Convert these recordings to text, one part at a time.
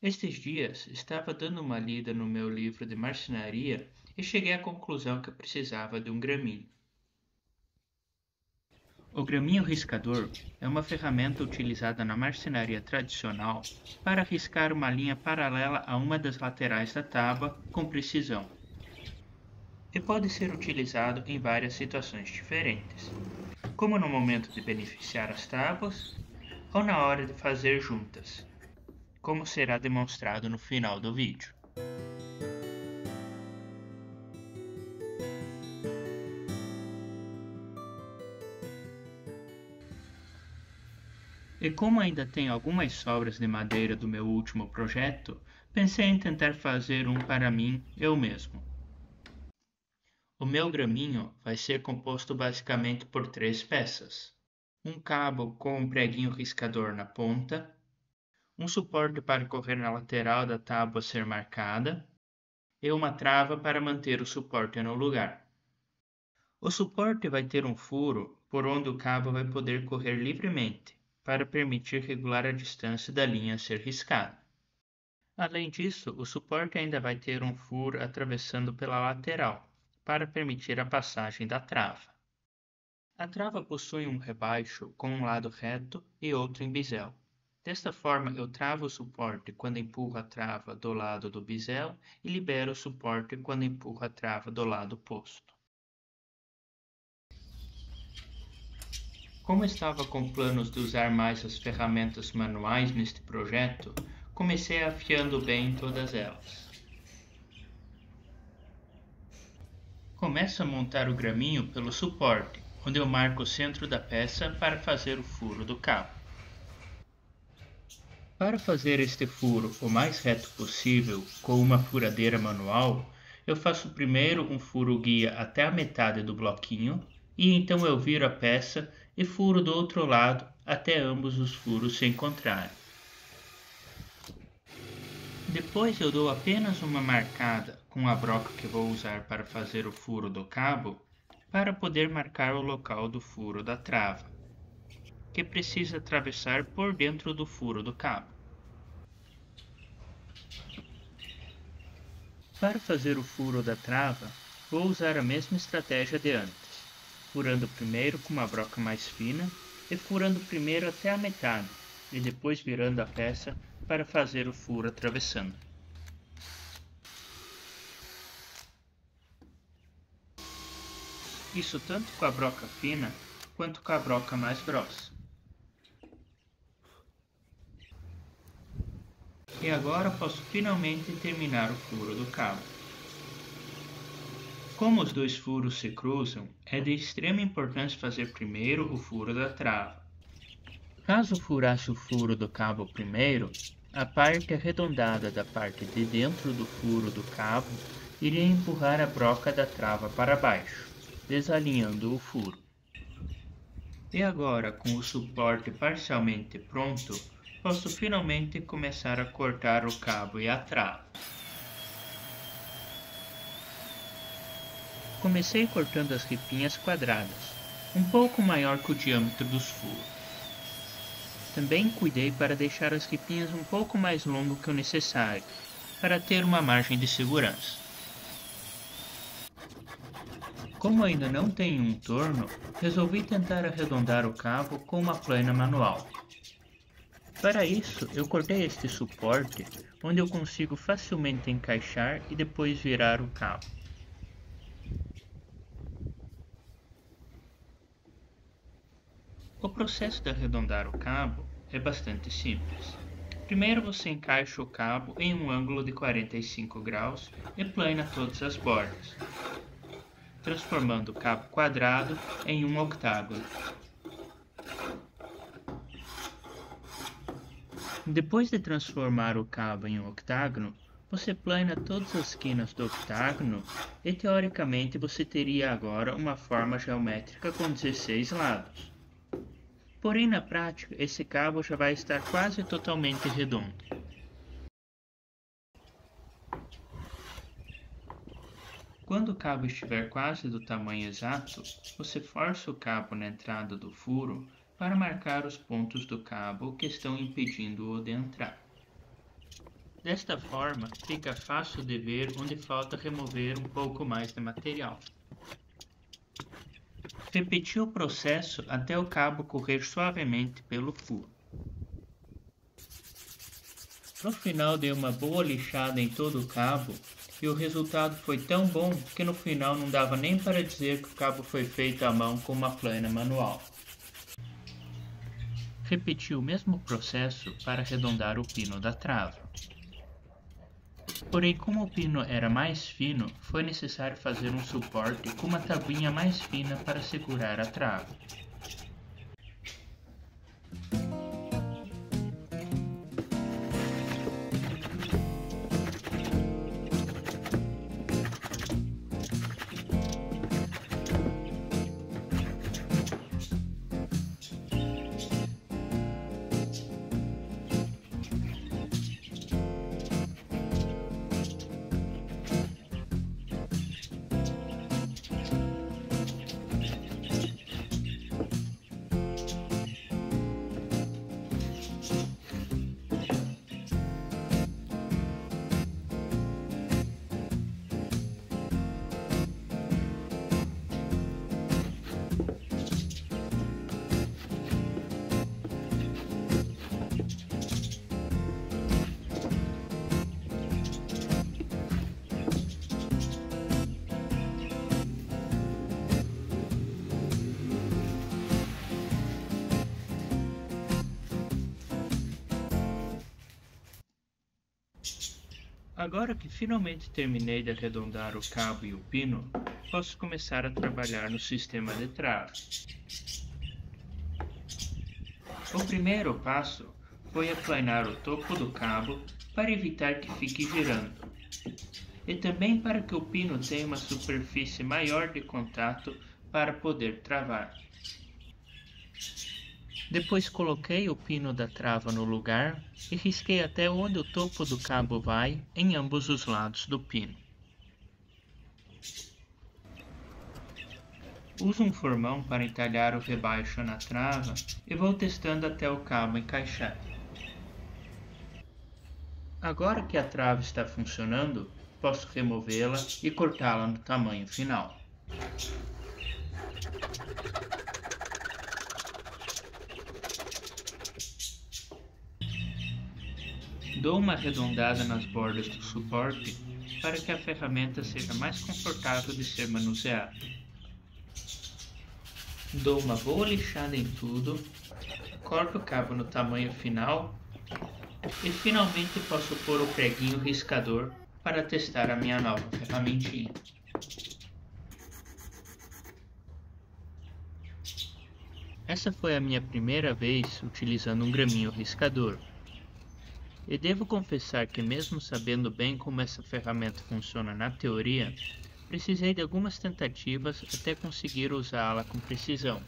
Estes dias estava dando uma lida no meu livro de marcenaria e cheguei à conclusão que eu precisava de um graminho. O graminho riscador é uma ferramenta utilizada na marcenaria tradicional para riscar uma linha paralela a uma das laterais da tábua com precisão, e pode ser utilizado em várias situações diferentes, como no momento de beneficiar as tábuas ou na hora de fazer juntas, como será demonstrado no final do vídeo. E como ainda tenho algumas sobras de madeira do meu último projeto, pensei em tentar fazer um para mim eu mesmo. O meu graminho vai ser composto basicamente por três peças: um cabo com um preguinho riscador na ponta, um suporte para correr na lateral da tábua a ser marcada e uma trava para manter o suporte no lugar. O suporte vai ter um furo por onde o cabo vai poder correr livremente, para permitir regular a distância da linha a ser riscada. Além disso, o suporte ainda vai ter um furo atravessando pela lateral, para permitir a passagem da trava. A trava possui um rebaixo com um lado reto e outro em bisel. Desta forma, eu travo o suporte quando empurro a trava do lado do bisel e libero o suporte quando empurro a trava do lado oposto. Como estava com planos de usar mais as ferramentas manuais neste projeto, comecei afiando bem todas elas. Começo a montar o graminho pelo suporte, onde eu marco o centro da peça para fazer o furo do cabo. Para fazer este furo o mais reto possível com uma furadeira manual, eu faço primeiro um furo guia até a metade do bloquinho e então eu viro a peça e furo do outro lado até ambos os furos se encontrarem. Depois eu dou apenas uma marcada com a broca que vou usar para fazer o furo do cabo, para poder marcar o local do furo da trava, que precisa atravessar por dentro do furo do cabo. Para fazer o furo da trava, vou usar a mesma estratégia de antes, furando primeiro com uma broca mais fina e furando primeiro até a metade, e depois virando a peça para fazer o furo atravessando. Isso tanto com a broca fina quanto com a broca mais grossa. E agora posso finalmente terminar o furo do cabo. Como os dois furos se cruzam, é de extrema importância fazer primeiro o furo da trava. Caso furasse o furo do cabo primeiro, a parte arredondada da parte de dentro do furo do cabo iria empurrar a broca da trava para baixo, desalinhando o furo. E agora, com o suporte parcialmente pronto, posso finalmente começar a cortar o cabo e a trava. Comecei cortando as ripinhas quadradas, um pouco maior que o diâmetro dos furos. Também cuidei para deixar as ripinhas um pouco mais longo que o necessário, para ter uma margem de segurança. Como ainda não tenho um torno, resolvi tentar arredondar o cabo com uma plana manual. Para isso, eu cortei este suporte, onde eu consigo facilmente encaixar e depois virar o cabo. O processo de arredondar o cabo é bastante simples. Primeiro você encaixa o cabo em um ângulo de 45 graus e plana todas as bordas, transformando o cabo quadrado em um octágono. Depois de transformar o cabo em um octágono, você plana todas as esquinas do octágono e teoricamente você teria agora uma forma geométrica com 16 lados. Porém, na prática, esse cabo já vai estar quase totalmente redondo. Quando o cabo estiver quase do tamanho exato, você força o cabo na entrada do furo para marcar os pontos do cabo que estão impedindo-o de entrar. Desta forma, fica fácil de ver onde falta remover um pouco mais de material. Repeti o processo até o cabo correr suavemente pelo furo. No final dei uma boa lixada em todo o cabo e o resultado foi tão bom que no final não dava nem para dizer que o cabo foi feito à mão com uma plana manual. Repeti o mesmo processo para arredondar o pino da trava. Porém, como o pino era mais fino, foi necessário fazer um suporte com uma tabuinha mais fina para segurar a trava. Agora que finalmente terminei de arredondar o cabo e o pino, posso começar a trabalhar no sistema de trava. O primeiro passo foi aplanar o topo do cabo para evitar que fique girando, e também para que o pino tenha uma superfície maior de contato para poder travar. Depois coloquei o pino da trava no lugar e risquei até onde o topo do cabo vai em ambos os lados do pino. Uso um formão para entalhar o rebaixo na trava e vou testando até o cabo encaixar. Agora que a trava está funcionando, posso removê-la e cortá-la no tamanho final. Dou uma arredondada nas bordas do suporte para que a ferramenta seja mais confortável de ser manuseada. Dou uma boa lixada em tudo, corto o cabo no tamanho final e finalmente posso pôr o preguinho riscador para testar a minha nova ferramentinha. Essa foi a minha primeira vez utilizando um graminho riscador. E devo confessar que mesmo sabendo bem como essa ferramenta funciona na teoria, precisei de algumas tentativas até conseguir usá-la com precisão.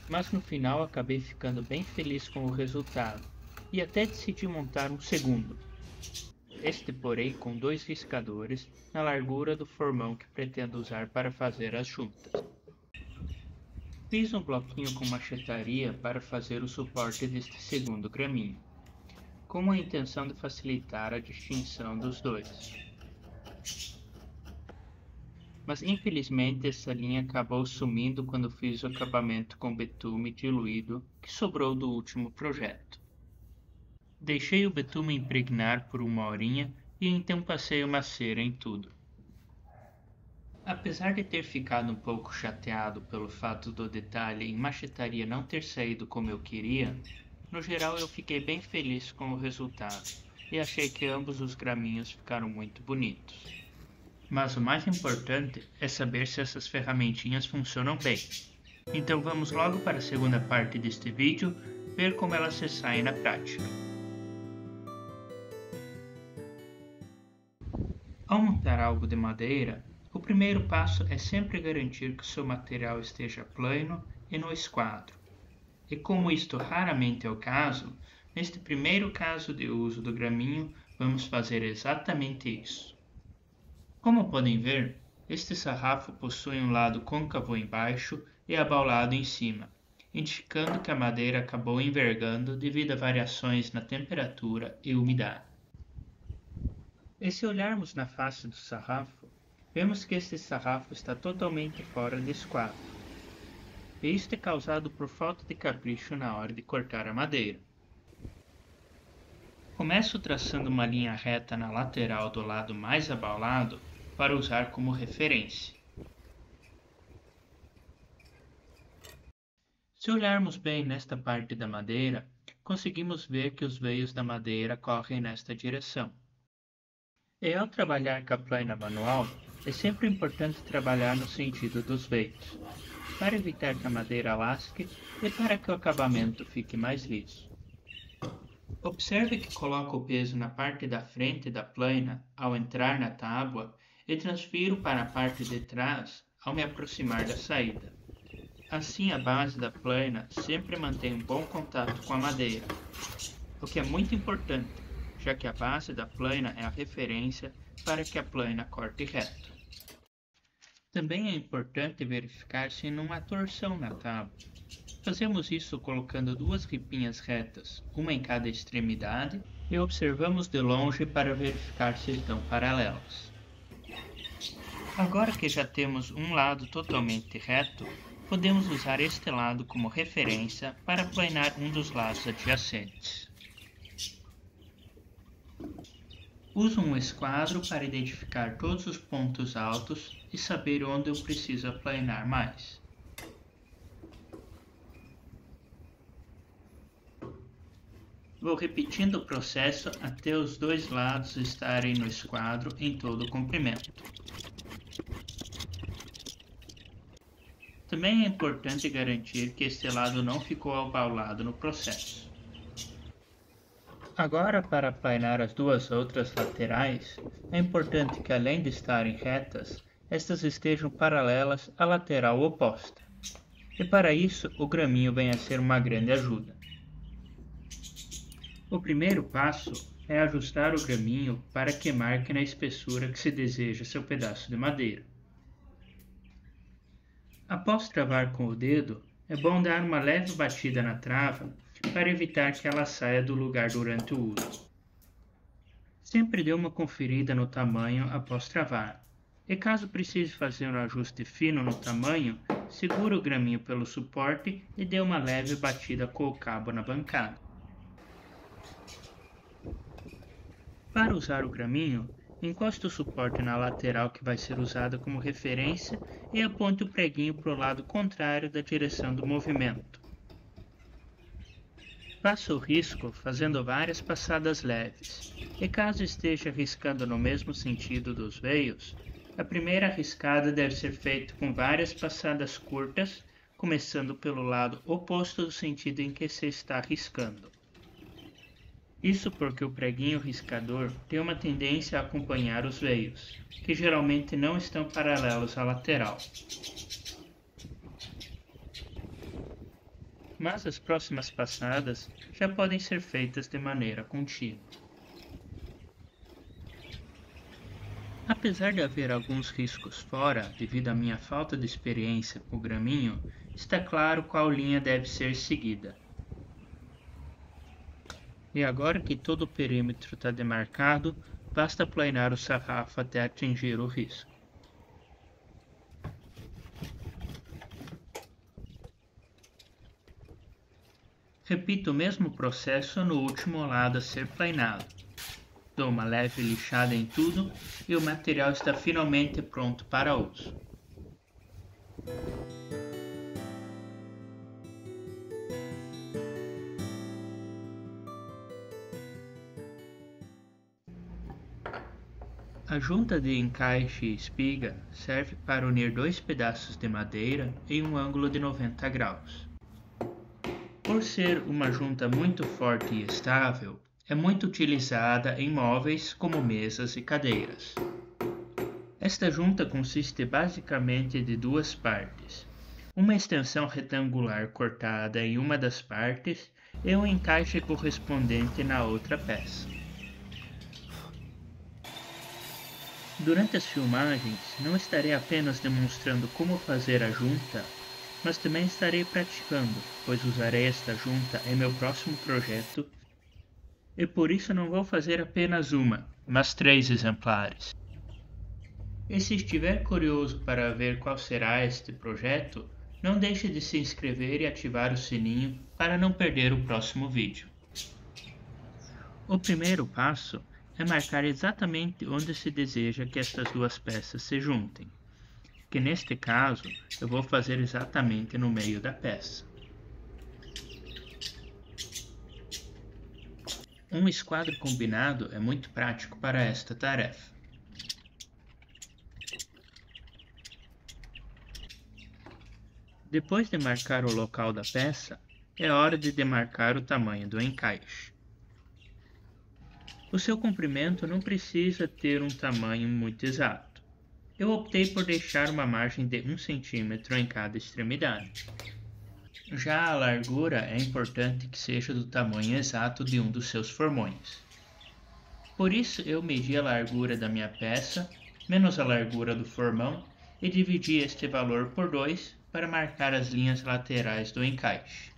Mas no final acabei ficando bem feliz com o resultado, e até decidi montar um segundo. Este porém com 2 riscadores na largura do formão que pretendo usar para fazer as juntas. Fiz um bloquinho com machetaria para fazer o suporte deste segundo graminho, com a intenção de facilitar a distinção dos dois. Mas infelizmente essa linha acabou sumindo quando fiz o acabamento com betume diluído que sobrou do último projeto. Deixei o betume impregnar por 1 horinha e então passei uma cera em tudo. Apesar de ter ficado um pouco chateado pelo fato do detalhe em machetaria não ter saído como eu queria, no geral eu fiquei bem feliz com o resultado e achei que ambos os graminhos ficaram muito bonitos. Mas o mais importante é saber se essas ferramentinhas funcionam bem. Então vamos logo para a segunda parte deste vídeo, ver como elas se saem na prática. Ao montar algo de madeira, o primeiro passo é sempre garantir que o seu material esteja plano e no esquadro. E como isto raramente é o caso, neste primeiro caso de uso do graminho, vamos fazer exatamente isso. Como podem ver, este sarrafo possui um lado côncavo embaixo e abaulado em cima, indicando que a madeira acabou envergando devido a variações na temperatura e umidade. E se olharmos na face do sarrafo, vemos que este sarrafo está totalmente fora de esquadro. E isto é causado por falta de capricho na hora de cortar a madeira. Começo traçando uma linha reta na lateral do lado mais abaulado para usar como referência. Se olharmos bem nesta parte da madeira, conseguimos ver que os veios da madeira correm nesta direção. E ao trabalhar com a plaina manual, é sempre importante trabalhar no sentido dos veios, para evitar que a madeira lasque e para que o acabamento fique mais liso. Observe que coloco o peso na parte da frente da plaina ao entrar na tábua e transfiro para a parte de trás ao me aproximar da saída. Assim a base da plaina sempre mantém um bom contato com a madeira, o que é muito importante, já que a base da plaina é a referência para que a plaina corte reto. Também é importante verificar se não há torção na tábua. Fazemos isso colocando duas ripinhas retas, uma em cada extremidade, e observamos de longe para verificar se estão paralelas. Agora que já temos um lado totalmente reto, podemos usar este lado como referência para planar um dos lados adjacentes. Uso um esquadro para identificar todos os pontos altos e saber onde eu preciso aplanar mais. Vou repetindo o processo até os dois lados estarem no esquadro em todo o comprimento. Também é importante garantir que este lado não ficou abaulado no processo. Agora, para aplanar as duas outras laterais, é importante que, além de estarem retas, estas estejam paralelas à lateral oposta. E para isso, o graminho vem a ser uma grande ajuda. O primeiro passo é ajustar o graminho para que marque na espessura que se deseja seu pedaço de madeira. Após travar com o dedo, é bom dar uma leve batida na trava para evitar que ela saia do lugar durante o uso. Sempre dê uma conferida no tamanho após travar, e caso precise fazer um ajuste fino no tamanho, segure o graminho pelo suporte e dê uma leve batida com o cabo na bancada. Para usar o graminho, encoste o suporte na lateral que vai ser usada como referência e aponte o preguinho para o lado contrário da direção do movimento. Faça o risco fazendo várias passadas leves, e caso esteja riscando no mesmo sentido dos veios, a primeira riscada deve ser feita com várias passadas curtas, começando pelo lado oposto do sentido em que se está riscando. Isso porque o preguinho riscador tem uma tendência a acompanhar os veios, que geralmente não estão paralelos à lateral. Mas as próximas passadas já podem ser feitas de maneira contínua. Apesar de haver alguns riscos fora, devido à minha falta de experiência com o graminho, está claro qual linha deve ser seguida. E agora que todo o perímetro está demarcado, basta planar o sarrafo até atingir o risco. Repito o mesmo processo no último lado a ser planado. Dou uma leve lixada em tudo e o material está finalmente pronto para uso. A junta de encaixe e espiga serve para unir dois pedaços de madeira em um ângulo de 90 graus. Por ser uma junta muito forte e estável, é muito utilizada em móveis como mesas e cadeiras. Esta junta consiste basicamente de duas partes, uma extensão retangular cortada em uma das partes e um encaixe correspondente na outra peça. Durante as filmagens, não estarei apenas demonstrando como fazer a junta, mas também estarei praticando, pois usarei esta junta em meu próximo projeto e por isso não vou fazer apenas uma, mas 3 exemplares. E se estiver curioso para ver qual será este projeto, não deixe de se inscrever e ativar o sininho para não perder o próximo vídeo. O primeiro passo é marcar exatamente onde se deseja que estas duas peças se juntem, que neste caso eu vou fazer exatamente no meio da peça. Um esquadro combinado é muito prático para esta tarefa. Depois de marcar o local da peça, é hora de demarcar o tamanho do encaixe. O seu comprimento não precisa ter um tamanho muito exato. Eu optei por deixar uma margem de 1 cm em cada extremidade. Já a largura é importante que seja do tamanho exato de um dos seus formões. Por isso eu medi a largura da minha peça, menos a largura do formão, e dividi este valor por 2 para marcar as linhas laterais do encaixe.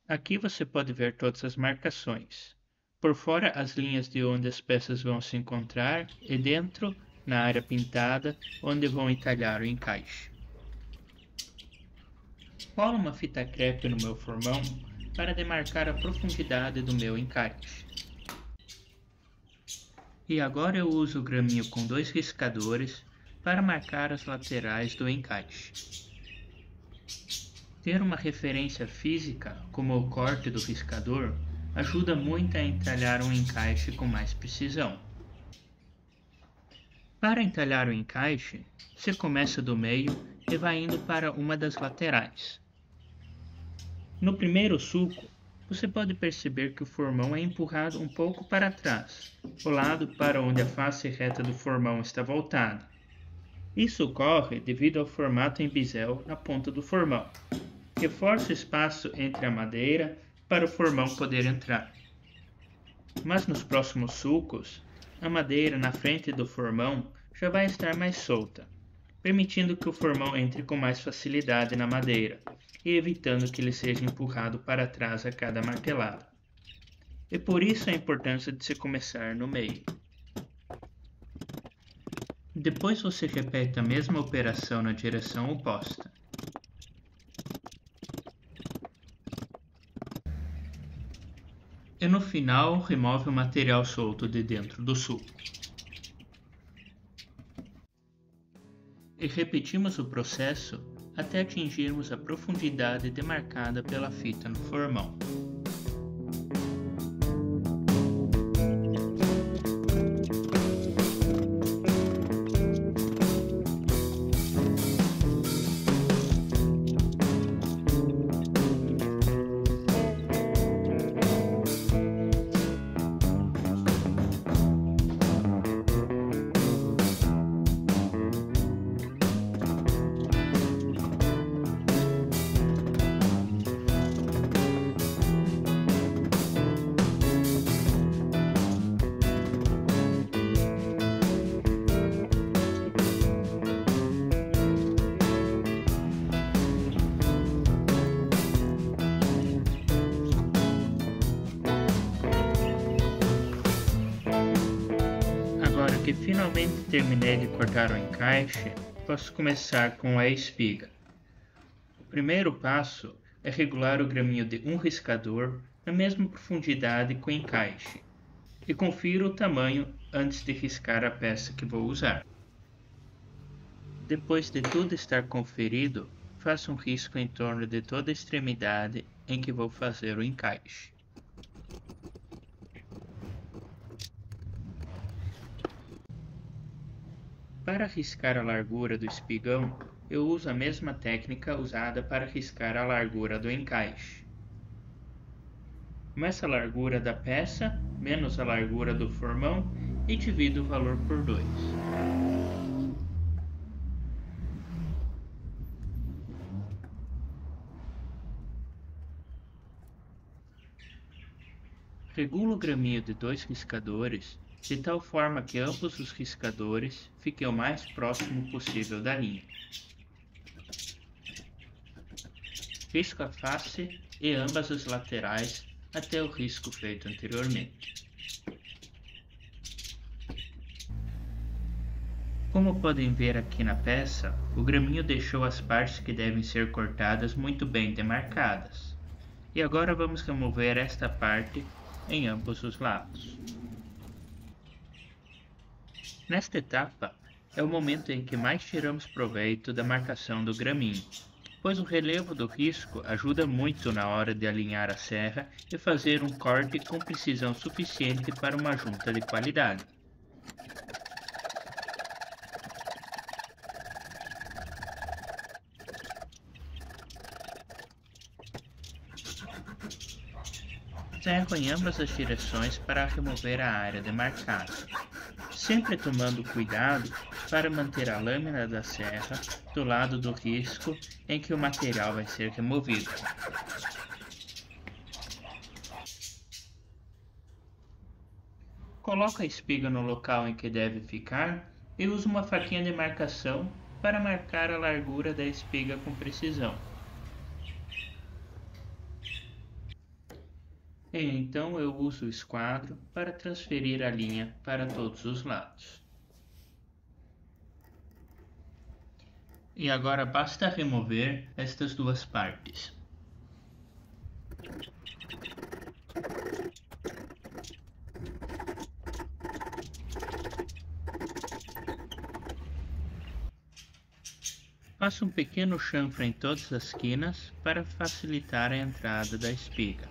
Aqui você pode ver todas as marcações. Por fora, as linhas de onde as peças vão se encontrar e dentro, na área pintada, onde vão entalhar o encaixe. Colo uma fita crepe no meu formão para demarcar a profundidade do meu encaixe. E agora eu uso o graminho com 2 riscadores para marcar as laterais do encaixe. Ter uma referência física, como o corte do riscador, ajuda muito a entalhar um encaixe com mais precisão. Para entalhar o encaixe, você começa do meio e vai indo para uma das laterais. No primeiro sulco, você pode perceber que o formão é empurrado um pouco para trás, o lado para onde a face reta do formão está voltada. Isso ocorre devido ao formato em bisel na ponta do formão, que força o espaço entre a madeira para o formão poder entrar. Mas nos próximos sulcos, a madeira na frente do formão já vai estar mais solta, permitindo que o formão entre com mais facilidade na madeira e evitando que ele seja empurrado para trás a cada martelada. E por isso a importância de se começar no meio. Depois você repete a mesma operação na direção oposta. E no final remove o material solto de dentro do sulco. E repetimos o processo até atingirmos a profundidade demarcada pela fita no formão. Agora que finalmente terminei de cortar o encaixe, posso começar com a espiga. O primeiro passo é regular o graminho de um riscador na mesma profundidade que o encaixe e confiro o tamanho antes de riscar a peça que vou usar. Depois de tudo estar conferido, faço um risco em torno de toda a extremidade em que vou fazer o encaixe. Para riscar a largura do espigão, eu uso a mesma técnica usada para riscar a largura do encaixe. Começo a largura da peça, menos a largura do formão e divido o valor por 2. Regulo o graminho de 2 riscadores de tal forma que ambos os riscadores fiquem o mais próximo possível da linha. Risco a face e ambas as laterais até o risco feito anteriormente. Como podem ver aqui na peça, o graminho deixou as partes que devem ser cortadas muito bem demarcadas. E agora vamos remover esta parte em ambos os lados. Nesta etapa, é o momento em que mais tiramos proveito da marcação do graminho, pois o relevo do risco ajuda muito na hora de alinhar a serra e fazer um corte com precisão suficiente para uma junta de qualidade. Serro em ambas as direções para remover a área demarcada, sempre tomando cuidado para manter a lâmina da serra do lado do risco em que o material vai ser removido. Coloque a espiga no local em que deve ficar e use uma faquinha de marcação para marcar a largura da espiga com precisão. E então eu uso o esquadro para transferir a linha para todos os lados. E agora basta remover estas duas partes. Faça um pequeno chanfro em todas as quinas para facilitar a entrada da espiga.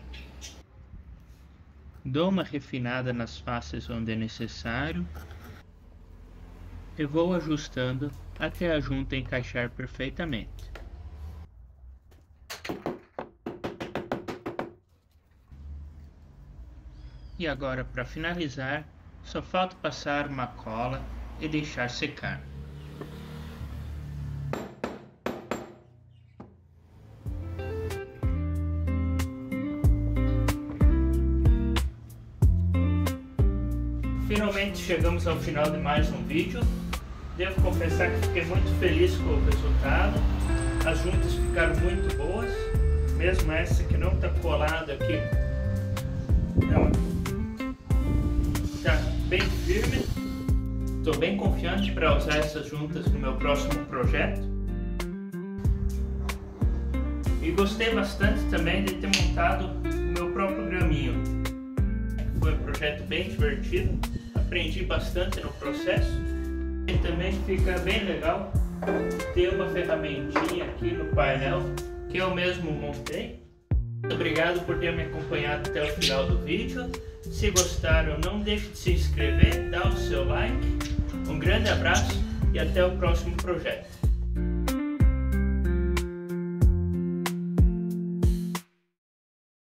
Dou uma refinada nas faces onde é necessário e vou ajustando até a junta encaixar perfeitamente. E agora, para finalizar, só falta passar uma cola e deixar secar. Finalmente chegamos ao final de mais um vídeo. Devo confessar que fiquei muito feliz com o resultado. As juntas ficaram muito boas, mesmo essa que não está colada aqui, ela está bem firme. Estou bem confiante para usar essas juntas no meu próximo projeto. E gostei bastante também de ter montado o meu próprio graminho. Foi um projeto bem divertido, aprendi bastante no processo e também fica bem legal ter uma ferramentinha aqui no painel que eu mesmo montei. Muito obrigado por ter me acompanhado até o final do vídeo. Se gostaram, não deixe de se inscrever, dar o seu like. Um grande abraço e até o próximo projeto.